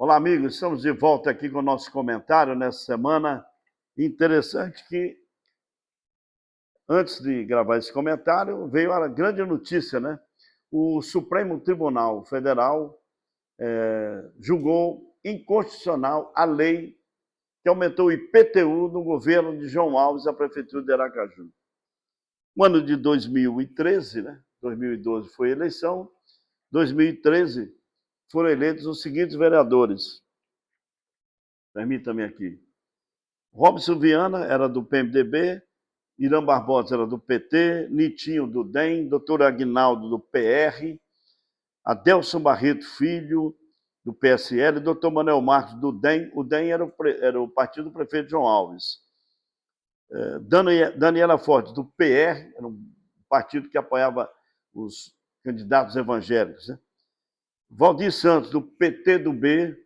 Olá, amigos, estamos de volta aqui com o nosso comentário nessa semana. Interessante que, antes de gravar esse comentário, veio a grande notícia, né? O Supremo Tribunal Federal julgou inconstitucional a lei que aumentou o IPTU no governo de João Alves, a prefeitura de Aracaju. No ano de 2013, né? 2012 foi a eleição, 2013 foram eleitos os seguintes vereadores. Permita-me aqui. Robson Viana era do PMDB, Irã Barbosa era do PT, Nitinho do DEM, doutor Aguinaldo do PR, Adelson Barreto Filho do PSL, doutor Manuel Marques do DEM. O DEM era o partido do prefeito João Alves. Daniela Forte do PR, era um partido que apoiava os candidatos evangélicos, né? Valdir Santos do PT do B.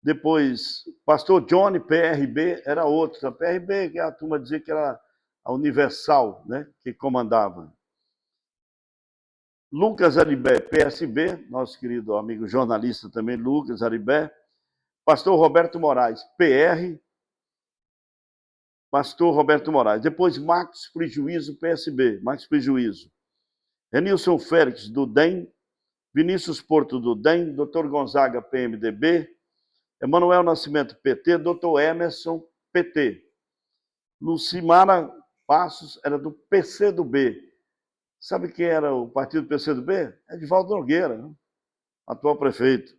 Depois, pastor Johnny, PRB, era outro. A PRB, que a turma dizia que era a Universal, né, que comandava. Lucas Aribé, PSB, nosso querido amigo jornalista também, Lucas Aribé. Pastor Roberto Moraes, PR. Pastor Roberto Moraes. Depois, Marcos Prejuízo, PSB, Marcos Prejuízo. Renilson Félix, do DEM. Vinícius Porto, do DEM. Doutor Gonzaga, PMDB. Emanuel Nascimento, PT, doutor Emerson, PT. Lucimara Passos era do PCdoB. Sabe quem era o partido PCdoB? Edivaldo Nogueira, né? Atual prefeito.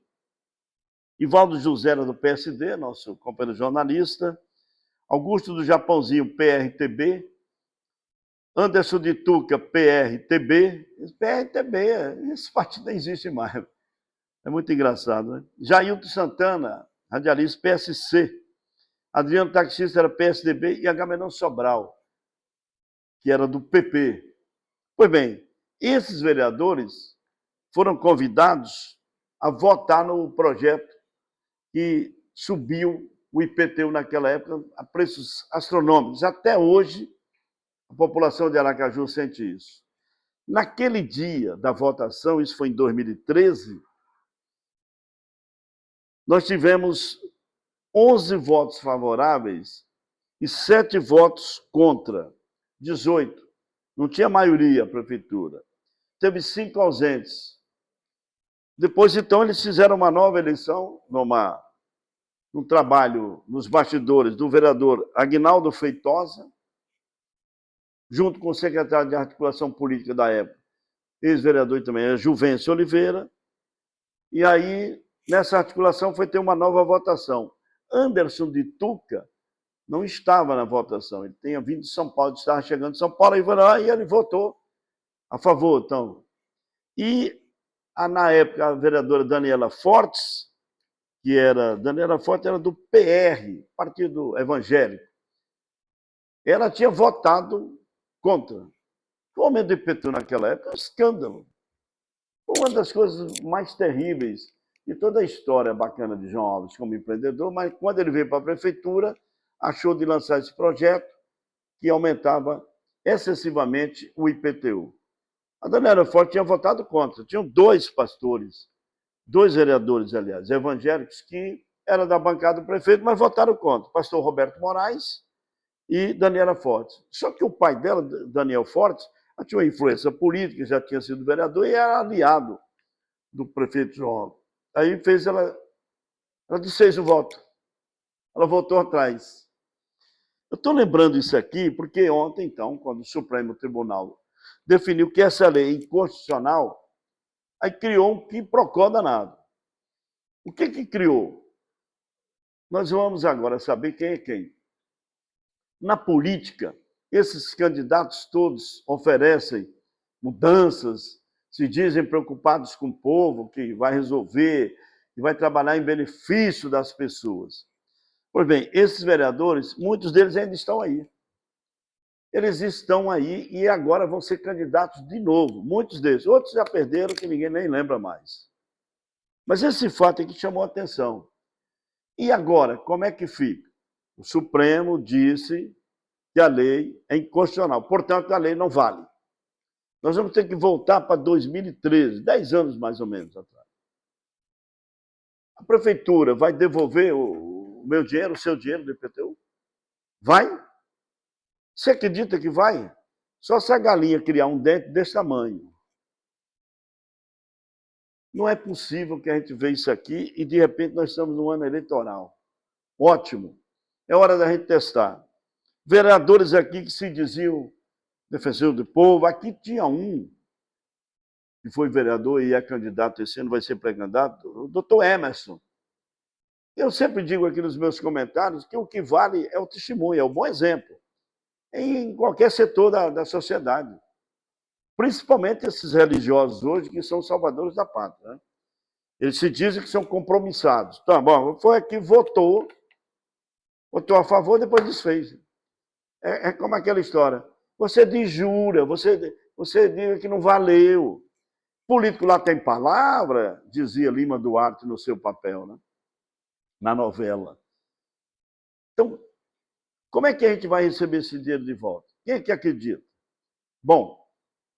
Ivaldo José era do PSD, nosso companheiro jornalista. Augusto do Japãozinho, PRTB. Anderson de Tuca, PRTB. PRTB, esse partido nem existe mais. É muito engraçado, né? Jailton Santana, radialista, PSC. Adriano Taxista era PSDB e Agamenon Sobral, que era do PP. Pois bem, esses vereadores foram convidados a votar no projeto que subiu o IPTU naquela época a preços astronômicos. Até hoje, a população de Aracaju sente isso. Naquele dia da votação, isso foi em 2013, nós tivemos 11 votos favoráveis e 7 votos contra, 18. Não tinha maioria a prefeitura. Teve 5 ausentes. Depois, então, eles fizeram uma nova eleição, num trabalho nos bastidores do vereador Aguinaldo Feitosa, junto com o secretário de articulação política da época, ex-vereador também, Juvencio Oliveira. E aí, nessa articulação, foi ter uma nova votação. Anderson de Tuca não estava na votação, ele tinha vindo de São Paulo, estava chegando de São Paulo, e ele votou a favor. Então. E, na época, a vereadora Daniela Fortes, Daniela Fortes era do PR, Partido Evangélico, ela tinha votado contra. O aumento do IPTU naquela época é um escândalo. Uma das coisas mais terríveis de toda a história bacana de João Alves como empreendedor, mas quando ele veio para a prefeitura, achou de lançar esse projeto que aumentava excessivamente o IPTU. A Daniela Forte tinha votado contra. Tinham 2 pastores, 2 vereadores, aliás, evangélicos, que eram da bancada do prefeito, mas votaram contra. O pastor Roberto Moraes e Daniela Forte. Só que o pai dela, Daniel Forte, tinha uma influência política, já tinha sido vereador e era aliado do prefeito João Alves. Aí ela desfez o voto. Ela voltou atrás. Eu estou lembrando isso aqui porque ontem, então, quando o Supremo Tribunal definiu que essa lei é inconstitucional, aí criou um quiprocó danado. O que criou? Nós vamos agora saber quem é quem. Na política, esses candidatos todos oferecem mudanças, se dizem preocupados com o povo, que vai resolver, que vai trabalhar em benefício das pessoas. Pois bem, esses vereadores, muitos deles ainda estão aí. Eles estão aí e agora vão ser candidatos de novo, muitos deles. Outros já perderam, que ninguém nem lembra mais. Mas esse fato é que chamou a atenção. E agora, como é que fica? O Supremo disse que a lei é inconstitucional, portanto, a lei não vale. Nós vamos ter que voltar para 2013, 10 anos mais ou menos atrás. prefeitura vai devolver o meu dinheiro, o seu dinheiro do IPTU? Vai? Você acredita que vai? Só se a galinha criar um dente desse tamanho. Não é possível que a gente veja isso aqui e, de repente, nós estamos no ano eleitoral. Ótimo. É hora da gente testar. Vereadores aqui que se diziam defensores do povo. Aqui tinha um que foi vereador e é candidato esse ano, vai ser pré-candidato, o doutor Emerson. Eu sempre digo aqui nos meus comentários que o que vale é o testemunho, é o bom exemplo, em qualquer setor da sociedade. Principalmente esses religiosos hoje, que são salvadores da pátria. Né? Eles se dizem que são compromissados. Tá bom, foi aqui, votou a favor, depois desfez. É como aquela história. Você desjura, você diz que não valeu. Político lá tem palavra, dizia Lima Duarte no seu papel, né? Na novela. Então, como é que a gente vai receber esse dinheiro de volta? Quem é que acredita? Bom,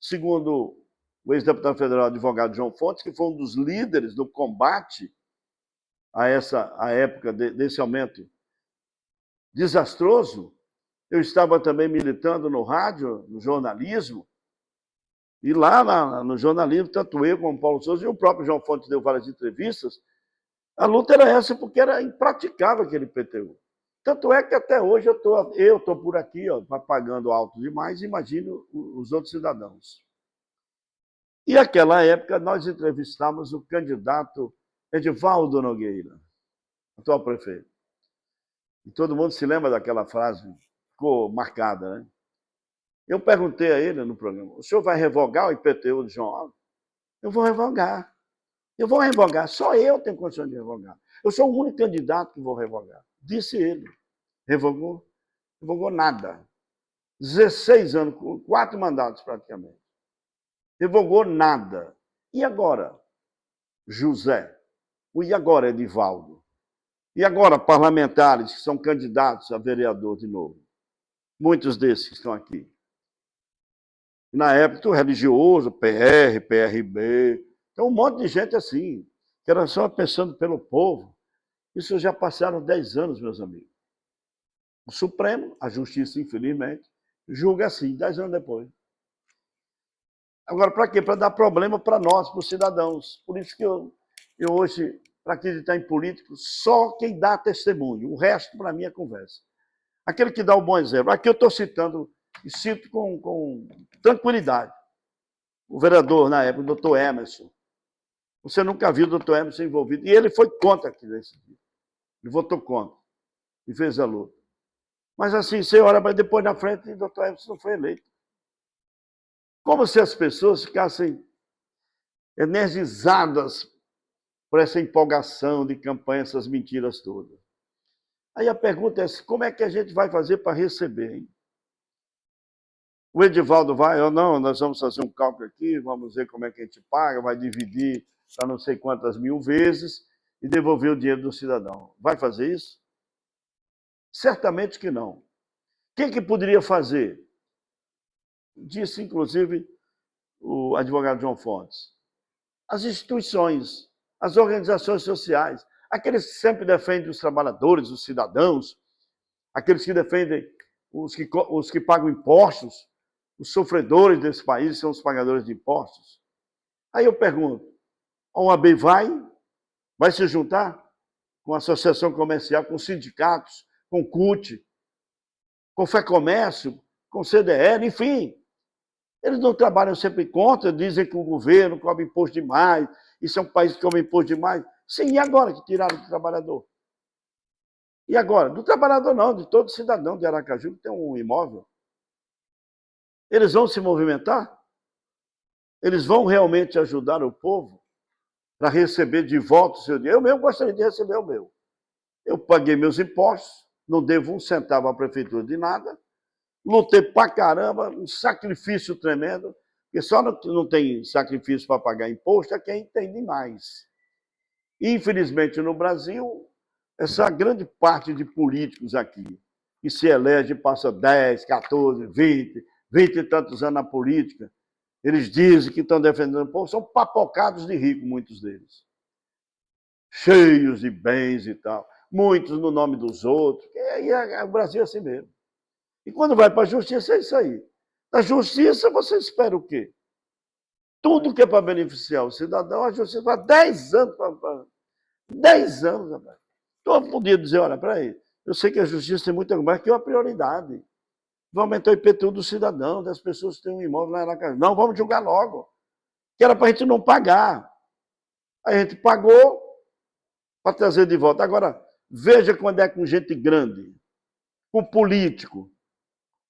segundo o ex-deputado federal advogado João Fontes, que foi um dos líderes do combate à época desse aumento desastroso, eu estava também militando no rádio, no jornalismo, e lá no jornalismo, tanto eu como o Paulo Souza, e o próprio João Fontes deu várias entrevistas, a luta era essa porque era impraticável aquele IPTU. Tanto é que até hoje eu estou por aqui, pagando alto demais, imagino os outros cidadãos. E naquela época nós entrevistamos o candidato Edivaldo Nogueira, atual prefeito. E todo mundo se lembra daquela frase, ficou marcada, né? Eu perguntei a ele no programa, o senhor vai revogar o IPTU de João Alves? Eu vou revogar. Eu vou revogar. Só eu tenho condição de revogar. Eu sou o único candidato que vou revogar. Disse ele. Revogou? Revogou nada. 16 anos, 4 mandatos praticamente. Revogou nada. E agora? José. E agora, Edivaldo? E agora, parlamentares que são candidatos a vereador de novo? Muitos desses estão aqui. Na época, o religioso, PR, PRB, tem um monte de gente assim, que era só pensando pelo povo. Isso já passaram 10 anos, meus amigos. O Supremo, a Justiça, infelizmente, julga assim, 10 anos depois. Agora, para quê? Para dar problema para nós, para os cidadãos. Por isso que eu hoje, para acreditar em político, só quem dá testemunho. O resto, para mim, é conversa. Aquele que dá o bom exemplo. Aqui eu estou citando, e cito com tranquilidade, o vereador, na época, o doutor Emerson. Você nunca viu o doutor Emerson envolvido. E ele foi contra aqui nesse dia. Ele votou contra. E fez a luta. Mas assim, você olha, mas depois na frente, o doutor Emerson não foi eleito. Como se as pessoas ficassem energizadas por essa empolgação de campanha, essas mentiras todas. Aí a pergunta é, como é que a gente vai fazer para receber? Hein? O Edivaldo vai ou não, nós vamos fazer um cálculo aqui, vamos ver como é que a gente paga, vai dividir para não sei quantas mil vezes e devolver o dinheiro do cidadão. Vai fazer isso? Certamente que não. Quem que poderia fazer? Disse, inclusive, o advogado João Fontes. As instituições, as organizações sociais, aqueles que sempre defendem os trabalhadores, os cidadãos, aqueles que defendem os que pagam impostos, os sofredores desse país são os pagadores de impostos. Aí eu pergunto, a OAB vai se juntar com a associação comercial, com sindicatos, com CUT, com FEComércio, com CDL, enfim. Eles não trabalham sempre contra, dizem que o governo cobra imposto demais, isso é um país que cobra imposto demais. Sim, e agora que tiraram do trabalhador? E agora? Do trabalhador não, de todo cidadão de Aracaju que tem um imóvel. Eles vão se movimentar? Eles vão realmente ajudar o povo para receber de volta o seu dinheiro? Eu mesmo gostaria de receber o meu. Eu paguei meus impostos, não devo um centavo à prefeitura de nada, lutei pra caramba, um sacrifício tremendo, porque só não tem sacrifício para pagar imposto é quem tem demais. Infelizmente, no Brasil, essa grande parte de políticos aqui, que se elege, passa 10, 14, 20 e tantos anos na política, eles dizem que estão defendendo o povo, são papocados de rico, muitos deles. cheios de bens e tal, muitos no nome dos outros. E o Brasil é assim mesmo. E quando vai para a justiça, é isso aí. Na justiça, você espera o quê? Tudo que é para beneficiar o cidadão, a justiça vai 10 anos. 10 anos, rapaz. Então, eu podia dizer, olha, peraí, eu sei que a justiça tem muito mais que uma prioridade. Vamos aumentar o IPTU do cidadão, das pessoas que têm um imóvel lá na casa. Não, vamos julgar logo. Que era para a gente não pagar. A gente pagou para trazer de volta. Agora, veja quando é com gente grande, com político,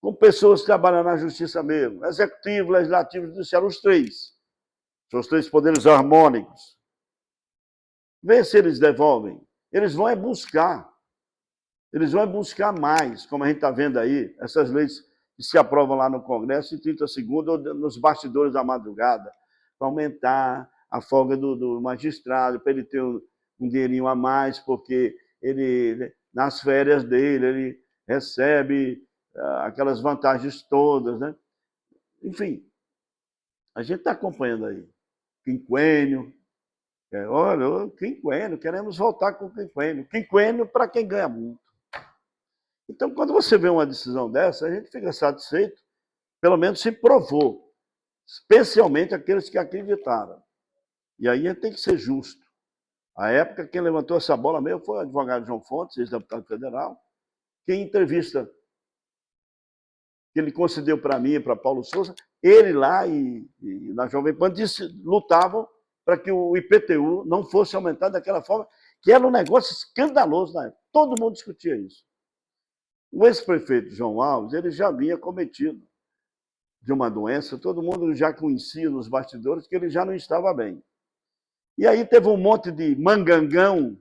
com pessoas que trabalham na justiça mesmo, executivo, legislativo, judiciário, os três. São os três poderes harmônicos. Vê se eles devolvem. Eles vão é buscar. Eles vão é buscar mais, como a gente está vendo aí, essas leis que se aprovam lá no Congresso em 30 segundos ou nos bastidores da madrugada, para aumentar a folga do magistrado, para ele ter um dinheirinho a mais, porque ele, nas férias dele, ele recebe aquelas vantagens todas, né? Enfim, a gente está acompanhando aí. Quinquênio, olha, quinquênio, queremos voltar com o quinquênio. Quinquênio para quem ganha muito. Então, quando você vê uma decisão dessa, a gente fica satisfeito, pelo menos se provou, especialmente aqueles que acreditaram. E aí a gente tem que ser justo. A época, quem levantou essa bola mesmo foi o advogado João Fontes, ex-deputado federal, que em entrevista que ele concedeu para mim e para Paulo Souza, ele lá e na Jovem Pan lutavam para que o IPTU não fosse aumentado daquela forma, que era um negócio escandaloso na época. Todo mundo discutia isso. O ex-prefeito João Alves, ele já havia cometido de uma doença, todo mundo já conhecia nos bastidores que ele já não estava bem. E aí teve um monte de mangangão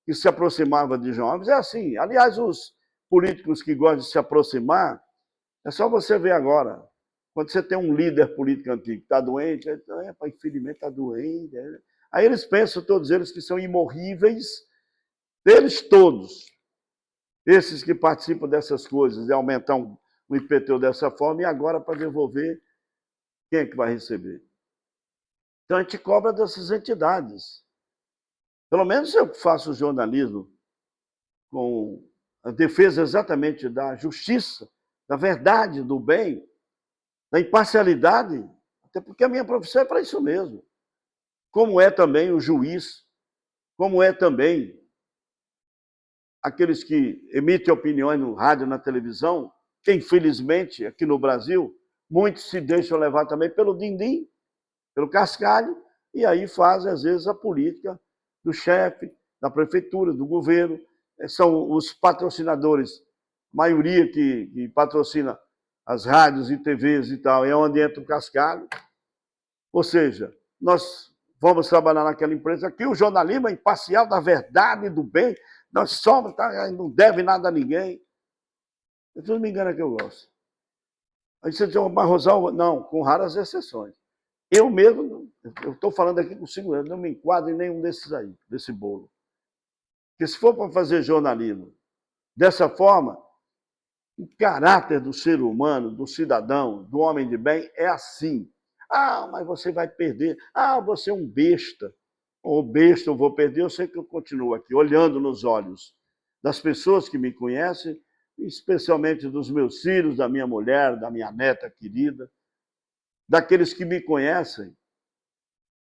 que se aproximava de João Alves. É assim, aliás, os políticos que gostam de se aproximar, é só você ver agora. Quando você tem um líder político antigo que está doente, infelizmente está doente. Aí eles pensam, todos eles, que são imorríveis, eles todos. Esses que participam dessas coisas, de aumentar o IPTU dessa forma, e agora para devolver, quem é que vai receber? Então a gente cobra dessas entidades. Pelo menos eu faço jornalismo com a defesa exatamente da justiça, da verdade, do bem, da imparcialidade, até porque a minha profissão é para isso mesmo. Como é também o juiz, como é também aqueles que emitem opiniões no rádio, na televisão, que infelizmente aqui no Brasil, muitos se deixam levar também pelo din-din, pelo cascalho, e aí fazem, às vezes, a política do chefe, da prefeitura, do governo. São os patrocinadores, maioria que patrocina as rádios e TVs e tal, é onde entra o cascalho. Ou seja, nós vamos trabalhar naquela empresa aqui, o jornalismo é imparcial da verdade e do bem, nós somos, não deve nada a ninguém. Se não me engano é que eu gosto. Aí você diz, mas Rosal, não, com raras exceções. Eu mesmo, eu estou falando aqui com segurança, não me enquadro em nenhum desses aí, desse bolo. Porque se for para fazer jornalismo dessa forma, o caráter do ser humano, do cidadão, do homem de bem é assim. Ah, mas você vai perder. Ah, você é um besta. Ou besta eu vou perder, eu sei que eu continuo aqui, olhando nos olhos das pessoas que me conhecem, especialmente dos meus filhos, da minha mulher, da minha neta querida, daqueles que me conhecem.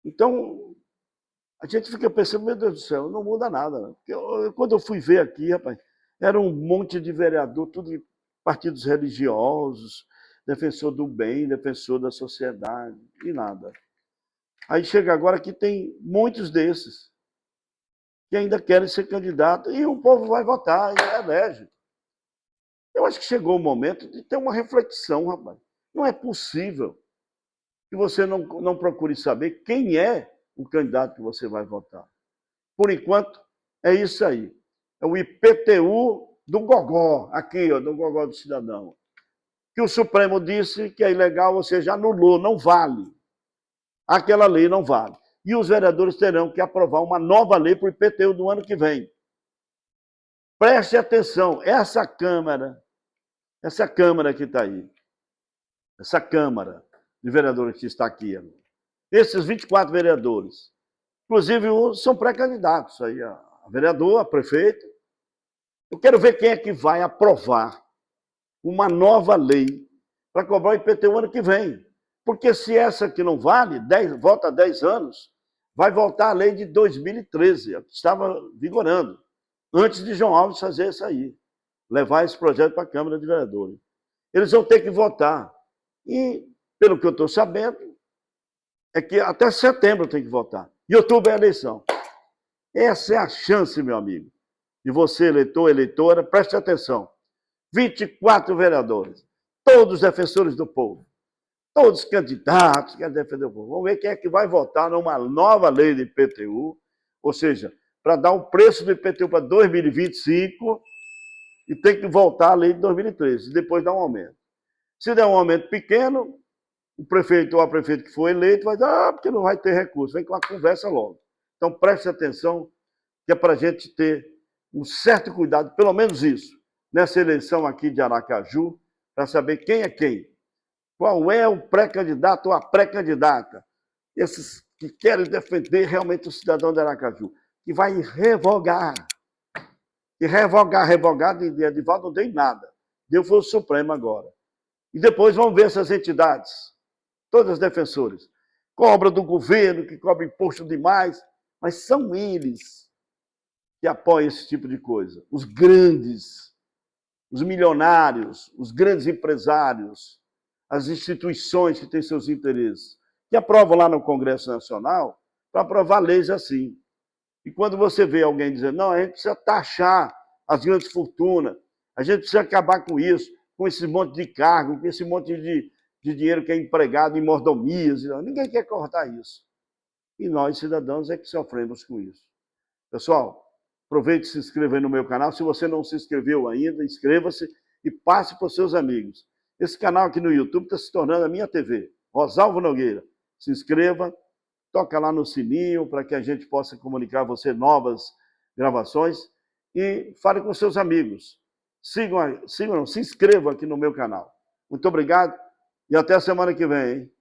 Então, a gente fica pensando, meu Deus do céu, não muda nada. Quando eu fui ver aqui, rapaz, era um monte de vereador, tudo de partidos religiosos, defensor do bem, defensor da sociedade, e nada. Aí chega agora que tem muitos desses que ainda querem ser candidato, e o povo vai votar, e elege. Eu acho que chegou o momento de ter uma reflexão, rapaz. Não é possível que você não procure saber quem é o candidato que você vai votar. Por enquanto, é isso aí. É o IPTU do gogó, aqui, ó, do gogó do cidadão. Que o Supremo disse que é ilegal, ou seja, anulou, não vale. Aquela lei não vale. E os vereadores terão que aprovar uma nova lei para o IPTU do ano que vem. Preste atenção, essa Câmara que está aí, essa Câmara de vereadores que está aqui, esses 24 vereadores, Inclusive, são pré-candidatos aí, a vereador, a prefeito. Eu quero ver quem é que vai aprovar uma nova lei para cobrar o IPTU ano que vem. Porque se essa aqui não vale, volta 10 anos, vai voltar a lei de 2013, que estava vigorando, antes de João Alves fazer isso aí, levar esse projeto para a Câmara de Vereadores. Eles vão ter que votar. E, pelo que eu estou sabendo, é que até setembro tem que votar. E outubro é a eleição. Essa é a chance, meu amigo, de você, eleitor, eleitora, preste atenção. 24 vereadores, todos defensores do povo, todos candidatos que querem defender o povo. Vamos ver quem é que vai votar numa nova lei de IPTU, ou seja, para dar o preço do IPTU para 2025 e tem que voltar à lei de 2013, e depois dar um aumento. Se der um aumento pequeno, o prefeito ou a prefeita que for eleito vai dizer, porque não vai ter recurso, vem com a conversa logo. Então preste atenção, que é para a gente ter um certo cuidado, pelo menos isso, nessa eleição aqui de Aracaju, para saber quem é quem. Qual é o pré-candidato ou a pré-candidata? Esses que querem defender realmente o cidadão de Aracaju, que vai revogar. E revogar de Edivaldo não tem nada. Deu foi o Supremo agora. E depois vamos ver essas entidades, todas defensoras, cobra do governo, que cobra imposto demais, mas são eles que apoiam esse tipo de coisa. Os grandes, os milionários, os grandes empresários, as instituições que têm seus interesses, que aprovam lá no Congresso Nacional para aprovar leis assim. E quando você vê alguém dizendo, não, a gente precisa taxar as grandes fortunas, a gente precisa acabar com isso, com esse monte de cargo, com esse monte de dinheiro que é empregado em mordomias, ninguém quer cortar isso. E nós, cidadãos, é que sofremos com isso. Pessoal, aproveite e se inscreva aí no meu canal. Se você não se inscreveu ainda, inscreva-se e passe para os seus amigos. Esse canal aqui no YouTube está se tornando a minha TV, Rosalvo Nogueira. Se inscreva, toca lá no sininho para que a gente possa comunicar a você novas gravações e fale com seus amigos. Se inscrevam aqui no meu canal. Muito obrigado e até a semana que vem, hein?